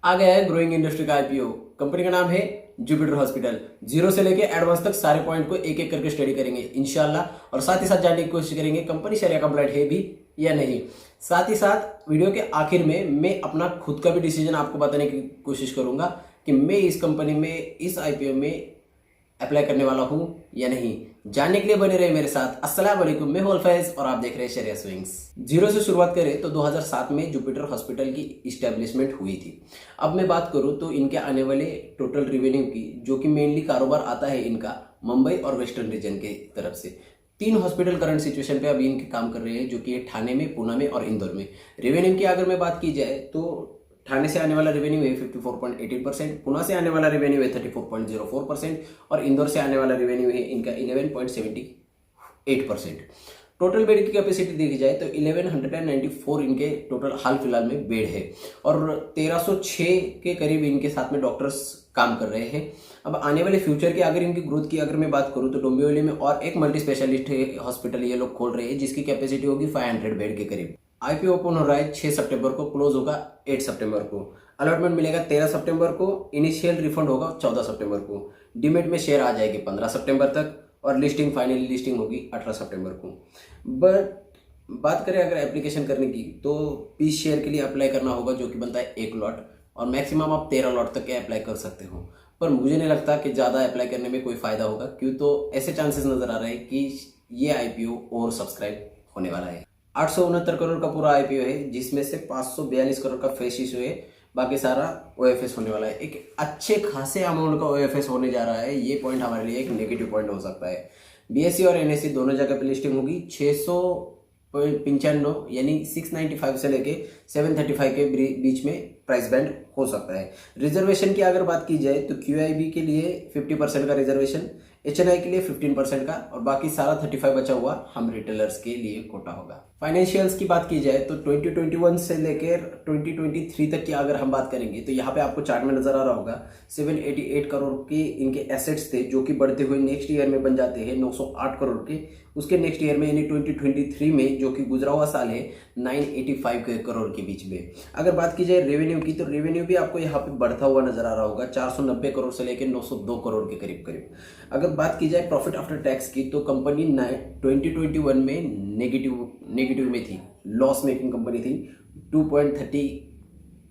आ गया है growing industry का आईपीओ। कंपनी का नाम है जुपिटर हॉस्पिटल। जीरो से लेके एडवांस तक सारे पॉइंट को एक एक करके स्टडी करेंगे इंशाल्लाह, और साथ ही साथ जानने की कोशिश करेंगे कंपनी शरिया कंप्लाइंट है भी या नहीं। साथ ही साथ वीडियो के आखिर में मैं अपना खुद का भी डिसीजन आपको बताने की कोशिश करूंगा कि मैं इस कंपनी में, इस आईपीओ में अप्लाई करने वाला हूं या नहीं। जानने के लिए बने रहे मेरे साथ। अस्सलाम वालेकुम, मैं हूं अल्फैज और आप देख रहे हैं शरिया स्विंग्स। जीरो से शुरुआत करें तो 2007 में जुपिटर हॉस्पिटल की इस्टेब्लिशमेंट हुई थी। अब मैं बात करूं तो इनके आने वाले टोटल रेवेन्यू की, जो कि मेनली कारोबार आता है इनका मुंबई और वेस्टर्न रीजन के तरफ से। 3 हॉस्पिटल करंट सिचुएशन पे अभी इनके काम कर रहे हैं, जो कि ठाणे में, पुणे में और इंदौर में। रेवेन्यू की अगर मैं बात की जाए तो ठाणे से आने वाला रेवेन्यू है 54.18%, पुणे से आने वाला रेवेन्यू है 34.04% और इंदौर से आने वाला रेवेन्यू है इनका 11.78%। टोटल बेड की कैपेसिटी देखी जाए तो 1194 इनके टोटल हाल फिलहाल में बेड है और 1306 के करीब इनके साथ में डॉक्टर्स काम कर रहे हैं। अब आने वाले फ्यूचर की अगर इनकी ग्रोथ की अगर मैं बात करूं तो डोंबिवली में और एक मल्टी स्पेशलिस्ट हॉस्पिटल ये लोग खोल रहे हैं, जिसकी कैपेसिटी होगी 500 बेड के करीब। आईपीओ ओपन हो रहा है 6 सितंबर को, क्लोज होगा 8 सितंबर को। अलॉटमेंट मिलेगा 13 सितंबर को, इनिशियल रिफंड होगा 14 सितंबर को। डीमेट में शेयर आ जाएगी 15 सितंबर तक और लिस्टिंग, फाइनली लिस्टिंग होगी 18 सितंबर को। बट बात करें अगर एप्लीकेशन करने की तो 20 शेयर के लिए अप्लाई करना होगा, जो कि बनता है 1 लॉट, और मैक्सिमम आप 13 लॉट तक के अप्लाई कर सकते हो। पर मुझे नहीं लगता कि ज़्यादा अप्लाई करने में कोई फ़ायदा होगा, क्यों तो ऐसे चांसेस नज़र आ रहे हैं कि ये आईपीओ और सब्सक्राइब होने वाला है। 869 करोड़ का पूरा आईपीओ है, जिसमें से 542 करोड़ का फ्रेश इशू है, बाकी सारा ओएफएस होने वाला है। एक अच्छे खासे अमाउंट का ओएफएस होने जा रहा है। ये पॉइंट हमारे लिए एक नेगेटिव पॉइंट हो सकता है। बीएससी और एनएससी दोनों जगह पे लिस्टिंग होगी। 695 यानी 695 से लेके 735 के बीच में प्राइस बैंड हो सकता है। रिजर्वेशन की अगर बात की जाए तो क्यूआईबी के लिए 50% का रिजर्वेशन, एचएनआई के लिए 15% का, और बाकी सारा 35 बचा हुआ हम रिटेलर्स के लिए कोटा होगा। फाइनेंशियल्स की बात की जाए तो 2021 से लेकर 2023 तक की अगर हम बात करेंगे तो यहाँ पे आपको चार्ट में नजर आ रहा होगा 788 करोड़ के इनके एसेट्स थे, जो कि बढ़ते हुए नेक्स्ट ईयर में बन जाते हैं 908 करोड़ के। उसके नेक्स्ट ईयर में यानी 2023 में, जो कि गुजरा हुआ साल है, 985 करोड़ के बीच में। अगर बात की जाए रेवेन्यू की तो रेवेन्यू भी आपको यहाँ पे बढ़ता हुआ नजर आ रहा होगा 490 करोड़ से लेकर 902 करोड़ के करीब करीब। अगर बात की जाए प्रॉफिट आफ्टर टैक्स की तो कंपनी 2021 में नेगेटिव में थी, लॉस मेकिंग कंपनी थी 2.30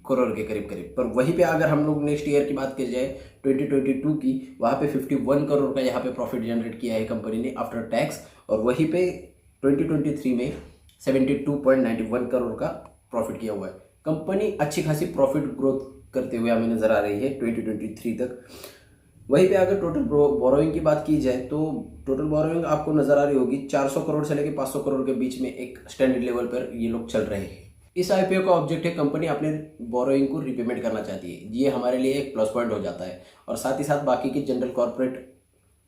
करोड़ के करीब करीब। पर वहीं पे अगर हम लोग नेक्स्ट ईयर की बात की जाए 2022 की, वहाँ पे 51 करोड़ का यहाँ पे प्रॉफिट जनरेट किया है कंपनी ने आफ्टर टैक्स, और वहीं पे 2023 में 72.91 करोड़ का प्रॉफिट किया हुआ है। कंपनी अच्छी खासी प्रॉफिट ग्रोथ करते हुए हमें नजर आ रही है 2023 तक। वहीं पे अगर टोटल बोरोइंग की बात की जाए तो टोटल बोरोइंग आपको नजर आ रही होगी 400 करोड़ से लेकर 500 करोड़ के बीच में एक स्टैंडर्ड लेवल पर ये लोग चल रहे हैं। इस आईपीओ का ऑब्जेक्ट है कंपनी अपने बोरोइंग को रिपेमेंट करना चाहती है। ये हमारे लिए एक प्लस पॉइंट हो जाता है, और साथ ही साथ बाकी के जनरल कॉर्पोरेट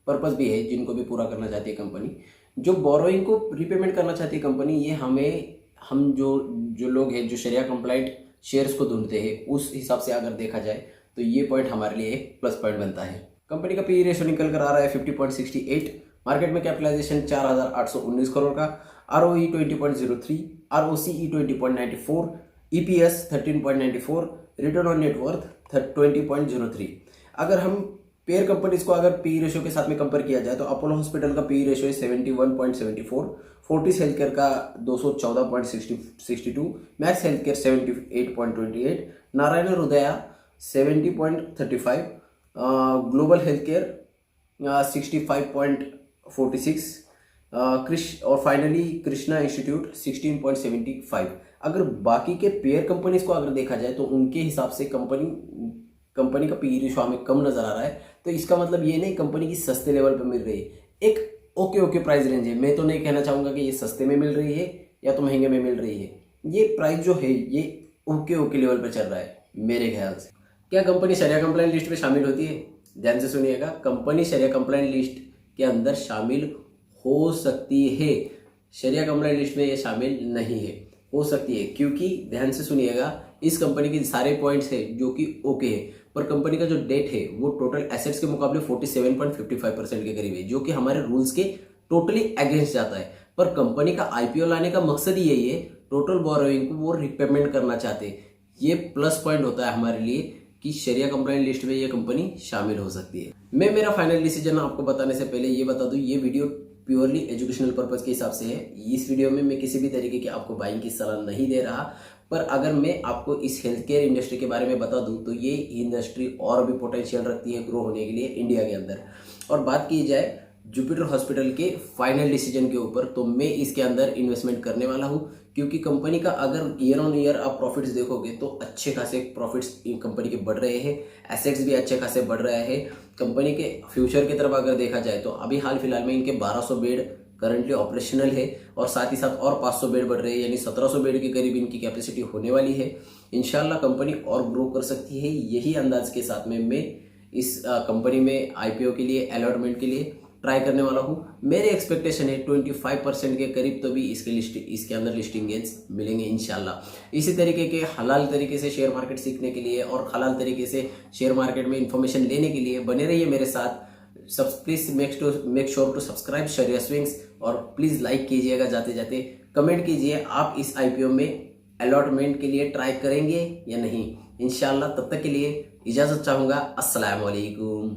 पर्पस भी है जिनको भी पूरा करना चाहती है कंपनी। जो बोरोइंग को रिपेमेंट करना चाहती है कंपनी, ये हम जो लोग हैं जो शरिया कंप्लाइंट शेयर्स को ढूंढते हैं, उस हिसाब से अगर देखा जाए तो ये पॉइंट हमारे लिए एक प्लस पॉइंट बनता है। कंपनी का पी रेशो निकल कर आ रहा है 50.68, मार्केट में कैपिटलाइजेशन 4819 करोड़ का, ROE 20.03, ROCE 20.94, EPS 13.94, return on net worth 20.03। अगर हम पेयर कंपनीज को अगर पी रेशो के साथ में कंपेयर किया जाए तो अपोलो हॉस्पिटल का पी रेशो है 71.74, फोर्टिस हेल्थकेयर का 214.62, Max healthcare 78.28, Narayana Hrudaya 70.35, global healthcare 65.46, और फाइनली कृष्णा इंस्टीट्यूट 16.75। अगर बाकी के पेयर कंपनीज को अगर देखा जाए तो उनके हिसाब से कंपनी का पी रेशो हमें कम नजर आ रहा है। तो इसका मतलब ये नहीं कंपनी की सस्ते लेवल पर मिल रही है, एक ओके प्राइस रेंज है। मैं तो नहीं कहना चाहूँगा कि ये सस्ते में मिल रही है या तो महंगे में मिल रही है। ये प्राइस जो है ये ओके लेवल पर चल रहा है मेरे ख्याल से। क्या कंपनी शरिया कंप्लाइंट लिस्ट में शामिल होती है? ध्यान से सुनिएगा, कंपनी शरिया कंप्लाइंट लिस्ट के अंदर शामिल हो सकती है। शरिया कंप्लाइंट लिस्ट में ये शामिल नहीं है, हो सकती है, क्योंकि ध्यान से सुनिएगा, इस कंपनी के सारे पॉइंट्स है जो कि ओके है, पर कंपनी का जो डेट है वो टोटल एसेट्स के मुकाबले 47.55% के करीब है, जो कि हमारे रूल्स के टोटली अगेंस्ट जाता है। पर कंपनी का आईपीओ लाने का मकसद ही यही है, टोटल बोरोइंग को वो रिपेमेंट करना चाहते हैं। ये प्लस पॉइंट होता है हमारे लिए कि शरिया कंप्लाइंट लिस्ट में ये कंपनी शामिल हो सकती है। मैं मेरा फाइनल डिसीजन आपको बताने से पहले ये बता दूं, ये वीडियो प्योरली एजुकेशनल पर्पज के हिसाब से है। इस वीडियो में मैं किसी भी तरीके की आपको बाइंग की सलाह नहीं दे रहा, पर अगर मैं आपको इस हेल्थ केयर इंडस्ट्री के बारे में बता दूं तो ये इंडस्ट्री और भी पोटेंशियल रखती है ग्रो होने के लिए इंडिया के अंदर। और बात की जाए जुपिटर हॉस्पिटल के फाइनल डिसीजन के ऊपर, तो मैं इसके अंदर इन्वेस्टमेंट करने वाला हूं, क्योंकि कंपनी का अगर ईयर ऑन ईयर आप प्रॉफिट्स देखोगे तो अच्छे खासे प्रॉफिट्स कंपनी के बढ़ रहे हैं, एसेट्स भी अच्छे खासे बढ़ रहे हैं। कंपनी के फ्यूचर की तरफ अगर देखा जाए तो अभी हाल फिलहाल में इनके 1200 बेड करंटली ऑपरेशनल है और साथ ही साथ और 500 बेड बढ़ रहे हैं, यानी 1700 बेड के करीब इनकी कैपेसिटी होने वाली है। इंशाल्लाह कंपनी और ग्रो कर सकती है। यही अंदाज के साथ में मैं इस कंपनी में आईपीओ के लिए अलॉटमेंट के लिए ट्राई करने वाला हूं। मेरे एक्सपेक्टेशन है 25% के करीब तो भी इसके अंदर लिस्टिंग गेंस मिलेंगे इंशाल्लाह। इसी तरीके के हलाल तरीके से शेयर मार्केट सीखने के लिए और हलाल तरीके से शेयर मार्केट में इंफॉर्मेशन लेने के लिए बने रहिए मेरे साथ। Please make sure to subscribe शरिया स्विंग्स, और प्लीज लाइक कीजिएगा, जाते जाते कमेंट कीजिए आप इस आईपीओ में अलॉटमेंट के लिए ट्राई करेंगे या नहीं। इंशाल्लाह तब तक के लिए इजाजत चाहूंगा। अस्सलाम वालेकुम।